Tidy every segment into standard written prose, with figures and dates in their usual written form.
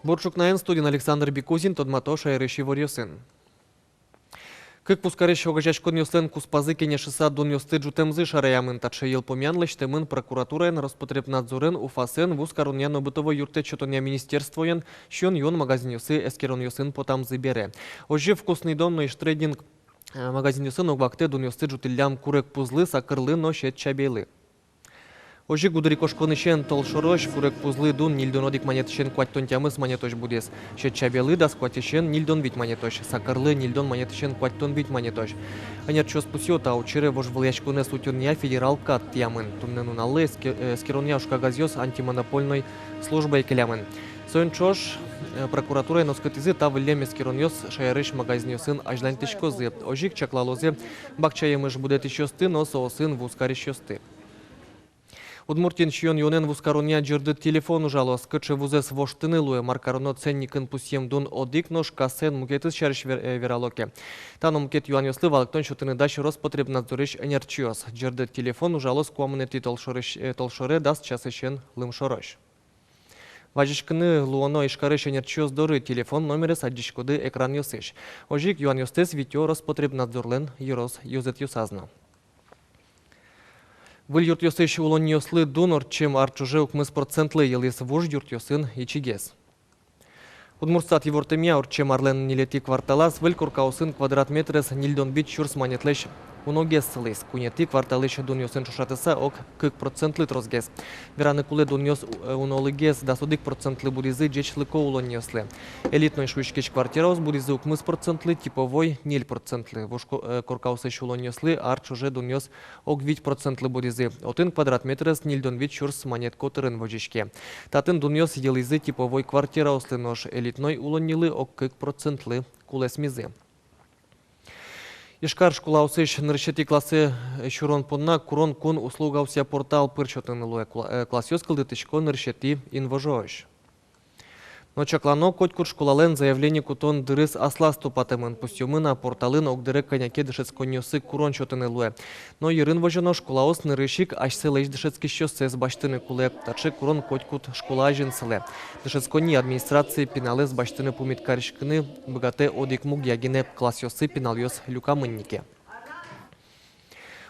Борчукнаен студент Александр Бекузин, Тодматоша и Решиворьосен. Как пускарещ огажачкон йосен куспазы кенешиса дон йосты джутемзы шараямын татше ел помянлыш темын прокуратураен Роспотребнадзорен уфасен вускаруняно бытовой юрте чотоня министерствоен щен йон магазин йосы эскерон йосын потамзы бере. Ожи вкусный дом но иштрейдинг магазин йосын огвакте дон йосты джутиллям курек пузлы сакырлы но щет чабейлы. Ожи гудрикошконышен толшорош курек пузлы дун нильдонодик монетышен куаттон монетош будес. Щет чабелы да скуатишен нильдон вить монетош. Сакырлы нильдон монетышен куаттон вить монетош. Анер чос пусьота учире вож влияшкуне сутюрния федерал кат тямын. Туннену наллы скерония ушкагазьос антимонопольной службой келямын. Соен чош прокуратура носкотизы тавыллеме скероньос шаярыш магазиньосын ажлантышкозы. Ожик чаклалозе бакчаемыш будет ищосты, но соосын вускарищосты. Удмуртин щион йонен вускаруня джерды телефон ужалос, кычы вузес воштыны луе маркаруно ценникын пусьем дун одик нож касен мукетыз шарыш вералоке. Тану мукет юан йослы валыктон шутыны даш Роспотребнадзорыш энерчиос. Джерды телефон ужалос куамынети толшоре даст часышен лымшорош. Важишкыны луоно ишкарыш энерчиос доры телефон номері саддишкоды экран йосыш. Ожик юан йостес витё Роспотребнадзорлен юрос юзет юсазно. Выл юрт йосыш улон йослы дунор, чем арчуже укмыс процентлы елес вож юрт йосын ичигес. Удмурстат евортемия орчем арлен нилети кварталас выл куркаусын квадрат метрес нильдон бит чурс манетлеш уногес сылыс. Кунети кварталыш дун йосын шушатыса ок кык процентлы трозгес. Вераны куле дун йос унолыгес да судык процентлы будизы джечлыко улон йослы. Элитной шуишкеш квартираус будизы укмыс процентлы, типовой 0%. Вож куркаусыш улон йослы арчуже дун йос ок вить процентлы будизы. Отын квадрат метрес нильдон бит чурс манетко тырын вожишке. Татын дун йос елизы типовой квартирауслы нож элитной улонилы ок кык процентлы кулесмизы. Ишкар школа усыш ныршети классы шурон понна курон кун услугауся портал пырчотын луе класс ёскалды тышко ныршети инвожош. Но чаклано котькур школален заявление кутон дырыс асла стопатымын пустюмына порталын огдыры коняке дышецконьосы курон чотын луе. Но ерын вожено школаос нырышик ашсы лейш дышецки щёсы с баштыны куле тачы курон котькут школа жинсыле. Дышецкони администрации пенале с баштыны пумиткаришкыны богате одик муг ягине класс ёсы пенальёс люкамыннике.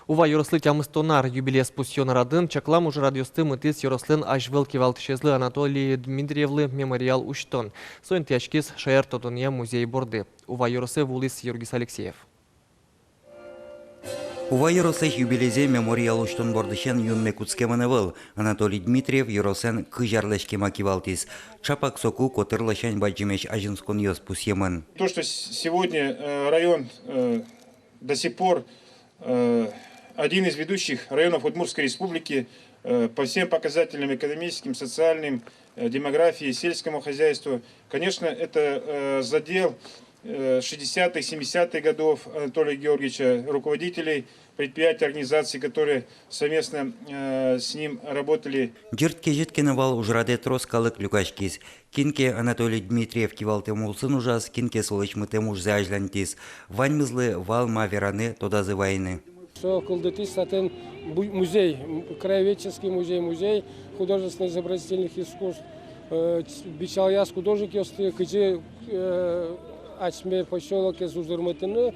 Ува йорослы тямыстонар юбилей спустен радын, чаклам уже радиосты мытыс йорослын аж велки валтышезлы Анатолий Дмитриевлы мемориал уштон. Соин тяшкис шаяр тотония музей борды. Ува йоросы вулис Юргис Алексеев. Ува йоросы юбилейзе мемориал уштон бордышен юнме куцкеманывыл. Анатолий Дмитриев йоросен кыжарлешке макивалтис. Чапак соку котырлышен баджимеш ажинскон йос пусьемын. То, что сегодня район до сих пор один из ведущих районов Удмуртской республики по всем показателям экономическим, социальным, демографии, сельскому хозяйству. Конечно, это задел 60-х, 70-х годов Анатолия Георгиевича, руководителей предприятий, организаций, которые совместно с ним работали. Джертке жеткені вал ужраде троскалық люкашкис. Кинке Анатолий Дмитриев кивалте мулсын ужас, кинке солычмыты муж зажлантис. Ваньмызлы вал мавераны тодазы войны. Что колдетис статен музей, краеведческий музей, музей художественных изобразительных искусств. Бичалаяс художник ёсты, кыжи ачме поселок из Узырмытыны,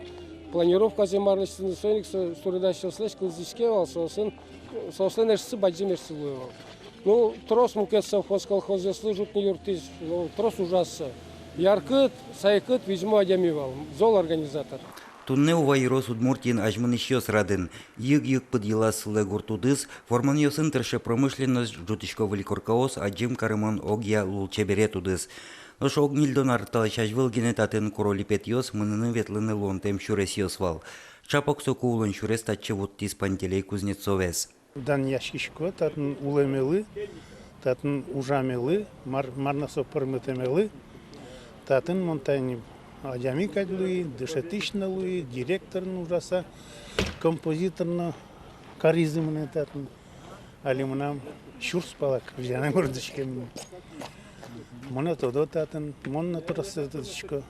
планировка земарлышсыны соник сурыдаща слэш кылзишке вал, сосын эшсы баджим эшсы луевал. Ну, трос мукет совхоз колхоз яслы жутный юртис, трос ужасса. Яркыт, сайкыт, визьму адямивал, зол организатор. Тунне ува йорос Удмуртин ажмыныш йос радын. Йыг-йыг пыд еласылы гуртудыз, форман йосын тыршы промышленность жутышко выликоркаос аджим карымон огья лулчебере тудыз. Нош огнильдон арталыш ажвыл генетатын королипет йос мыныны ветлыны лонтем шурес йосвал. Чапок соку улон шурес татчы вуттис Пантелей Кузнецовес. Дан яшкишко, татын улемелы, татын ужамелы, марнасо пырмытемелы, татын монтайни Адями кадлуи, дышатична луи, директор ужаса, композиторно каризмный татын, алимунам шурс палак, взяна мордочками. Моно тодо татын, монно турастычко.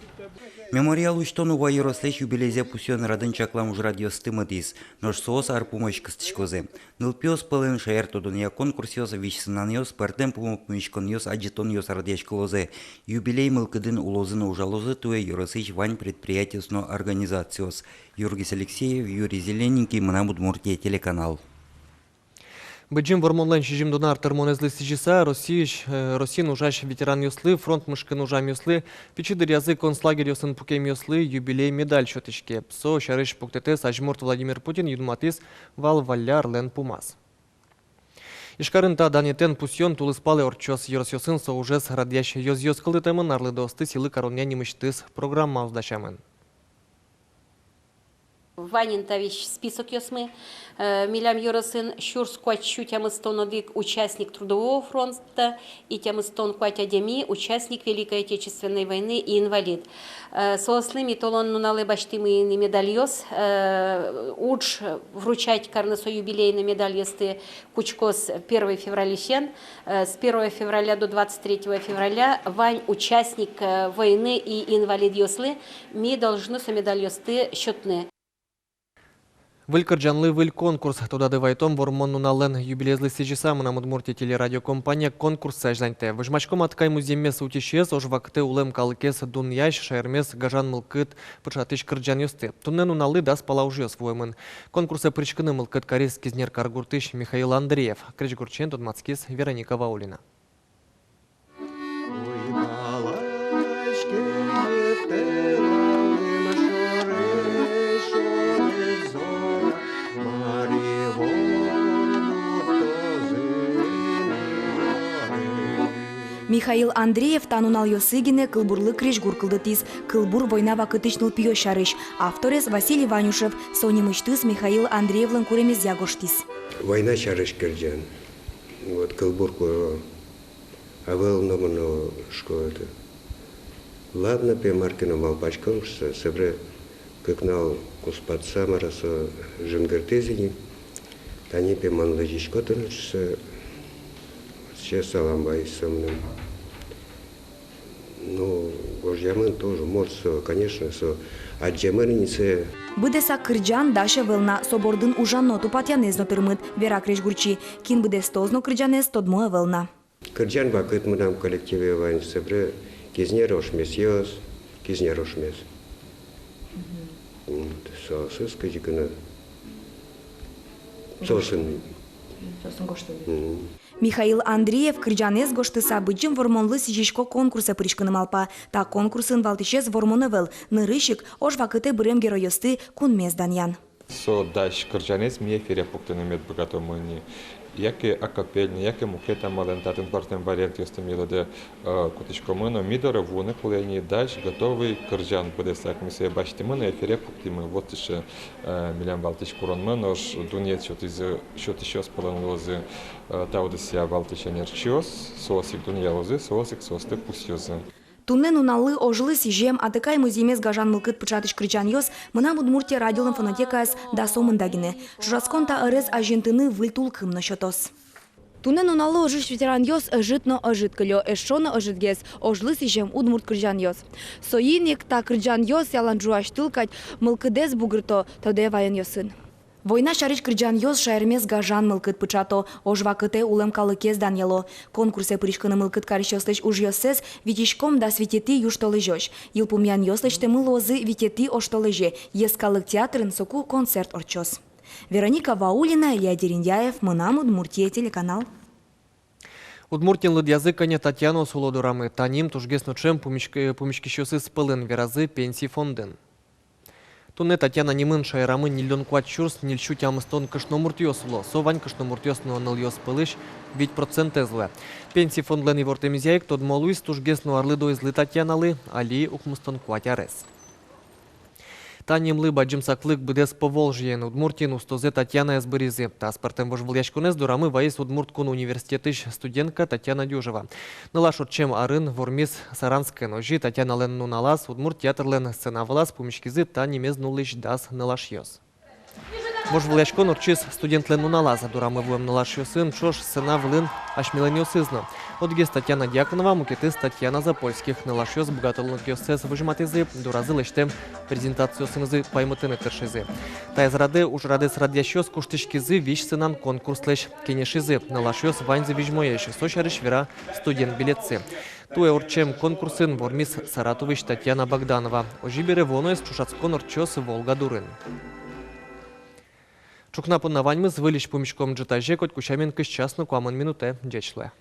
Мемориал учтону вайрослеш юбилейзе пусен радын чаклам уж радиостымыдис, нож соос арпумоч кыстычкозе. Нылпиос пылын шаер тодуния конкурсиос вичсынаньос партем пумопмичконьос аджитоньос радиашколозе. Юбилей мылкыдын улозыны ужалозы туе юросыч вань предприятиосно организациос. Юргис Алексеев, Юрий Зелененький, Мына Удмуртия телеканал. Беджим вормонлен шижим донар термонезли сижиса, Росин ужаш ветеран юслы, фронт мышкын ужам юслы, печидыр язык концлагерь юсын пукем юслы, юбилей медаль шотышке. Псо шарыш пуктетес ажмурт Владимир Путин юдматис вал валяр лен пумас. Ишкарынта данетен пусьон тулыспалы орчос еросьосын соужес радящ йоз-йоз кылдытемын арлы досты силы короння немыштыс программа уздачамын. Ванин тавич список ёсмы. Милям Юросын Щурс Куачу Тямыстонодик, участник Трудового фронта, и Тямыстон Куатядеми, участник Великой Отечественной войны и инвалид. Соослыми толон нуналы баштимы медальёс, удж вручать карнесо юбилейный медальёсты Кучкос 1 февраля щен, с 1 февраля до 23 февраля Вань участник войны и инвалид ёслы, ми должны со медальёсты счетные. Вылькарджанлы выль конкурс. Туда девайтом вормонну нален юбилезлы сижиса Мына Удмуртия телерадиокомпания конкурс сажданте. Выжмачком аткай муземес утишес, ожвакты улем калыкес дуньяш шаермес гажан мылкыт пычатыш кырджан юсты. Туннену налы дас палаужес воймын. Конкурса причкыны мылкыт карис кизнер каргуртыш Михаил Андреев. Кричгурчен Тудмацкис Вероника Ваулина. Михаил Андреев танунал йосыгине кылбурлы крижгур кылдытис, кылбур война вакытычныл пио шарыш. Авторес Василий Ванюшев, сонимыштыс Михаил Андреевлын куремез ягоштис. Война шарыш кырджан. Вот кылбур куро. А был номано школы. Ладно, пемаркино малпачком, что себре кыкнал куспатса марасо жемгертезини. Тани пеман лежишкотын, что саламбай сомным. Ну, гожьямын тоже морсо, конечно, со аджемырнице. Быдеса кырджан даша велна собордын ужанно тупатянезно тырмыт Вера Крижгурчи. Кин быдес тозно кырджанез тодмоя велна. Кырджан бакыт мынам коллективе вань себре кизне рошмес йос, кизне рошмес. Соосыз кыжикына. Сосын. Сосын гоштыды. Михаил Андреев кырджанез гоштыса быджым вормонлы сижишко конкурса пришкыным алпа. Та конкурсын валтишез вормоневел. Нырышик ош вакыты бырем героёсты кунмез даньян. Со даш кырджанез ми ефире пуктынымет богатомыни. Яке акапельни, яке мукета малентатын партен вариант ёстамилоде кутичкомыно мидора вуны кулени даш готовый кырджан подесак мисе баштимыно ефире пуктимы. Вот еще милям балтич куронмын, ош дунет счет еще спаланлозы таудесия балтича нерчиос, соосик дуньялозы, соосик соосты пусьозы. Туннену налы ожлы сижем атыкай музеймез гажан мылкыт пычатыш кричан йос Мына Удмуртия радиолын фонотекас да сомындагине. Журасконта ырез ажентыны выльтул кымно шотос. Туннену налы ожыш ветеран йос ыжытно ыжыт кылё, эшоно ыжытгес, ожлы сижем Удмурт кричан йос. Соиник та кричан йос ялан жуаштылкать мылкыдез бугырто тоде вайын йосын. Война шарыч кырджан йос шаермез гажан мылкыт пычато, ожвакыте улем калыкез даньяло. Конкурсе пришкыны мылкыт карыш йослыч уж йосес, витишком да светети юштолы жёш. Йылпумян йослычте мылозы витети оштолыже, ес калык театрын соку концерт орчос. Вероника Ваулина, Илья Дерендяев, Мына Удмуртия телеканал. Удмуртин лыд языкане Татьяна Солодурамы, таним тужгес ночем пумичкищосы спылын веразы пенсии фондын. Туне Татьяна Нимын шайрамы нильон куат чурс нильщу тямыстон кышномуртиосло. Совань кышномуртиосно ныл йос пылыш 5% зле. Пенсии фондлен и вортемизяек тод молуис тужгесно арлыдо излы Татьяналы, али ухмыстон куатярес. Таним лыба джимсаклык быдес Поволжьен Удмуртин устозе Татьяна Эсбыризы. Таспортем вожвыльяшкунез дурамы ваис Удмурткун университетыш студентка Татьяна Дюжева. Налашот чем арын вормис Саранская ножи Татьяна лен нуналас Удмурт театр лен сцена влас пумичкизы та немез нулыш дас налаш йос. Мож вляшкон орчис студентлен уналаза дурами вуем налаш йосын, чош сына влын ашмилен йосызна. Одге Татьяна Дьяконова, мукетис Татьяна Запольских налаш йос богатолунок йосес выжиматизы, дуразы лештем презентацию сынызы паймытыны тершизы. Тайз рады уж радес радящос куштышкизы виш сынан конкурс леш кенешизы, налаш йос ваньзы вижмоеши, сошарыш вера студент билетцы. Туе орчем конкурсын вормис Саратович Татьяна Богданова. Ожибере воноес чушацкон орчос Волга Дурын. Чукна понаваньмыз вылиш помешком джетаже, коть кучамен кыш часно куамын минуте дечле.